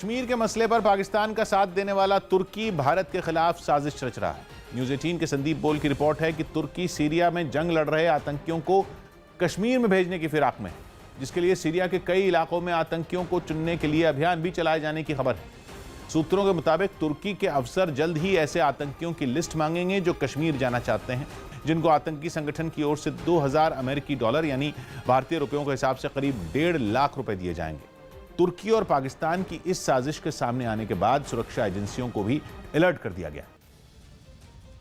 कश्मीर के मसले पर पाकिस्तान का साथ देने वाला तुर्की भारत के खिलाफ साजिश रच रहा है। न्यूज़ 18 के संदीप बोल की रिपोर्ट है कि तुर्की सीरिया में जंग लड़ रहे आतंकियों को कश्मीर में भेजने की फिराक में है, जिसके लिए सीरिया के कई इलाकों में आतंकियों को चुनने के लिए अभियान भी चलाए जाने की खबर है। सूत्रों के मुताबिक तुर्की के अफसर जल्द ही ऐसे आतंकियों की लिस्ट मांगेंगे जो कश्मीर जाना चाहते हैं, जिनको आतंकी संगठन की ओर से 2000 अमेरिकी डॉलर यानी भारतीय रुपयों के हिसाब से करीब 1.5 लाख रुपए दिए जाएंगे। तुर्की और पाकिस्तान की इस साजिश के सामने आने के बाद सुरक्षा एजेंसियों को भी अलर्ट कर दिया गया।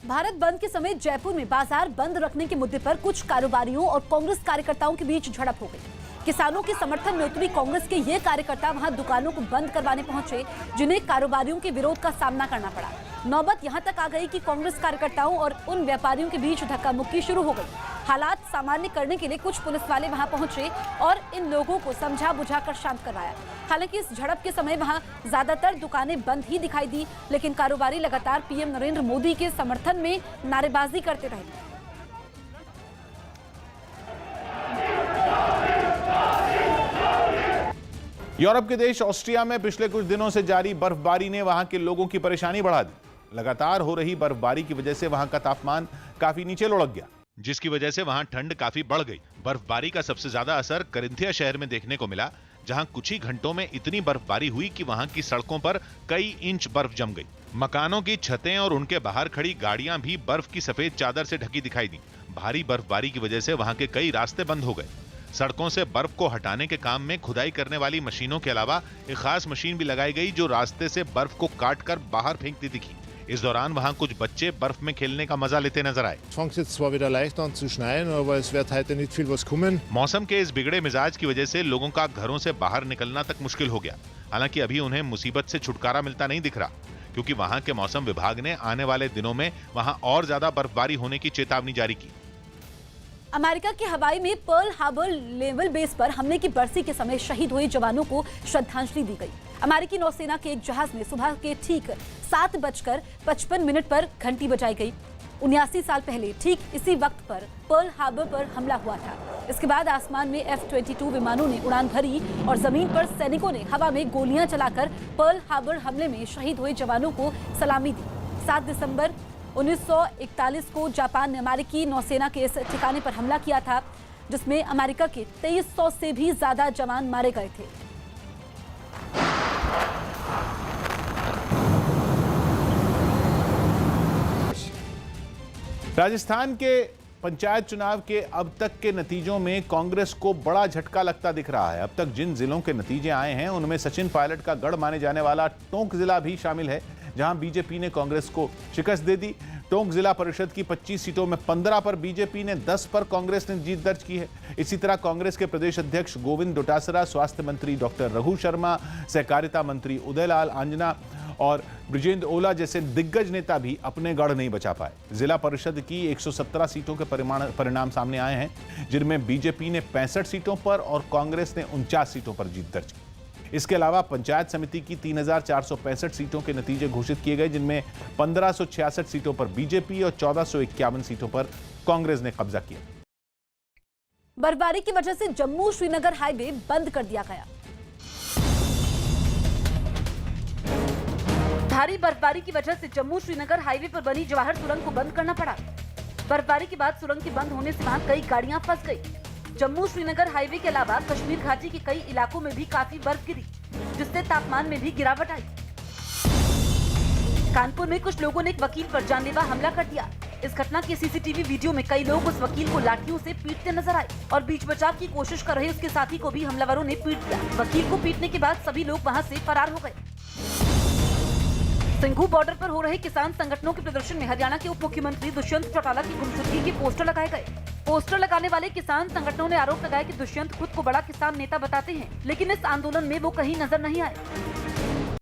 भारत बंद के समय जयपुर में बाजार बंद रखने के मुद्दे पर कुछ कारोबारियों और कांग्रेस कार्यकर्ताओं के बीच झड़प हो गई। किसानों के समर्थन में उतरी कांग्रेस के ये कार्यकर्ता वहां दुकानों को बंद करवाने पहुंचे, जिन्हें कारोबारियों के विरोध का सामना करना पड़ा। नौबत यहां तक आ गई कि कांग्रेस कार्यकर्ताओं और उन व्यापारियों के बीच धक्का मुक्की शुरू हो गई। हालात सामान्य करने के लिए कुछ पुलिस वाले वहां पहुंचे और इन लोगों को समझा बुझाकर शांत करवाया। हालांकि इस झड़प के समय वहां ज्यादातर दुकानें बंद ही दिखाई दी, लेकिन कारोबारी लगातार पीएम नरेंद्र मोदी के समर्थन में नारेबाजी करते रहे। यूरोप के देश ऑस्ट्रिया में पिछले कुछ दिनों से जारी बर्फबारी ने वहां के लोगों की परेशानी बढ़ा दी। लगातार हो रही बर्फबारी की वजह से वहां का तापमान काफी नीचे लुढ़क गया, जिसकी वजह से वहां ठंड काफी बढ़ गई। बर्फबारी का सबसे ज्यादा असर करिंथिया शहर में देखने को मिला, जहां कुछ ही घंटों में इतनी बर्फबारी हुई कि वहां की सड़कों पर कई इंच बर्फ जम गई। मकानों की छतें और उनके बाहर खड़ी गाड़ियां भी बर्फ की सफेद चादर से ढकी दिखाई दी। भारी बर्फबारी की वजह से वहां के कई रास्ते बंद हो गए। सड़कों से बर्फ को हटाने के काम में खुदाई करने वाली मशीनों के अलावा एक खास मशीन भी लगाई गई जो रास्ते से बर्फ को काटकर बाहर फेंकती दिखी। इस दौरान वहां कुछ बच्चे बर्फ में खेलने का मजा लेते नजर आए। मौसम के इस बिगड़े मिजाज की वजह से लोगों का घरों से बाहर निकलना तक मुश्किल हो गया। हालांकि अभी उन्हें मुसीबत से छुटकारा मिलता नहीं दिख रहा, क्योंकि वहां के मौसम विभाग ने आने वाले दिनों में वहां और ज्यादा बर्फबारी होने की चेतावनी जारी की। अमेरिका के हवाई में पर्ल हार्बर नेवल बेस पर हमले की बरसी के समय शहीद हुए जवानों को श्रद्धांजलि दी गई। अमेरिकी नौसेना के एक जहाज में सुबह के ठीक 7:55 पर घंटी बजाई गई। 79 साल पहले ठीक इसी वक्त पर पर्ल हार्बर पर हमला हुआ था। इसके बाद आसमान में F-22 विमानों ने उड़ान भरी और जमीन पर सैनिकों ने हवा में गोलियां चलाकर पर्ल हार्बर हमले में शहीद हुए जवानों को सलामी दी। 7 दिसंबर 1941 को जापान ने अमेरिकी नौसेना के इस ठिकाने पर हमला किया था, जिसमें अमेरिका के 2300 से भी ज्यादा जवान मारे गए थे। राजस्थान के पंचायत चुनाव के अब तक के नतीजों में कांग्रेस को बड़ा झटका लगता दिख रहा है। अब तक जिन जिलों के नतीजे आए हैं उनमें सचिन पायलट का गढ़ माने जाने वाला टोंक जिला भी शामिल है, जहां बीजेपी ने कांग्रेस को शिकस्त दे दी। टोंक जिला परिषद की 25 सीटों में 15 पर बीजेपी ने, 10 पर कांग्रेस ने जीत दर्ज की है। इसी तरह कांग्रेस के प्रदेश अध्यक्ष गोविंद डोटासरा, स्वास्थ्य मंत्री डॉक्टर रघु शर्मा, सहकारिता मंत्री उदयलाल आंजना और ब्रिजेंद्र ओला जैसे दिग्गज नेता भी अपने गढ़ नहीं बचा पाए। जिला परिषद की 117 सीटों के परिणाम सामने आए हैं, जिनमें बीजेपी ने 65 सीटों पर और कांग्रेस ने 49 सीटों पर जीत दर्ज की। इसके अलावा पंचायत समिति की 3465 सीटों के नतीजे घोषित किए गए, जिनमें 1566 सीटों पर बीजेपी और 1451 सीटों पर कांग्रेस ने कब्जा किया। बर्फबारी की वजह से जम्मू श्रीनगर हाईवे बंद कर दिया गया। भारी बर्फबारी की वजह से जम्मू श्रीनगर हाईवे पर बनी जवाहर सुरंग को बंद करना पड़ा। बर्फबारी के बाद सुरंग के बंद होने से वहां कई गाड़ियां फंस गई। जम्मू श्रीनगर हाईवे के अलावा कश्मीर घाटी के कई इलाकों में भी काफी बर्फ गिरी, जिससे तापमान में भी गिरावट आई। कानपुर में कुछ लोगों ने एक वकील पर जानलेवा हमला कर दिया। इस घटना के सीसीटीवी वीडियो में कई लोग उस वकील को लाठियों से पीटते नजर आए और बीच बचाव की कोशिश कर रहे उसके साथी को भी हमलावरों ने पीट दिया। वकील को पीटने के बाद सभी लोग वहां से फरार हो गए। सिंघू बॉर्डर पर हो रहे किसान संगठनों के प्रदर्शन में हरियाणा के उप मुख्यमंत्री दुष्यंत चौटाला की गुमशुदगी के पोस्टर लगाए गए। पोस्टर लगाने वाले किसान संगठनों ने आरोप लगाया कि दुष्यंत खुद को बड़ा किसान नेता बताते हैं, लेकिन इस आंदोलन में वो कहीं नजर नहीं आए।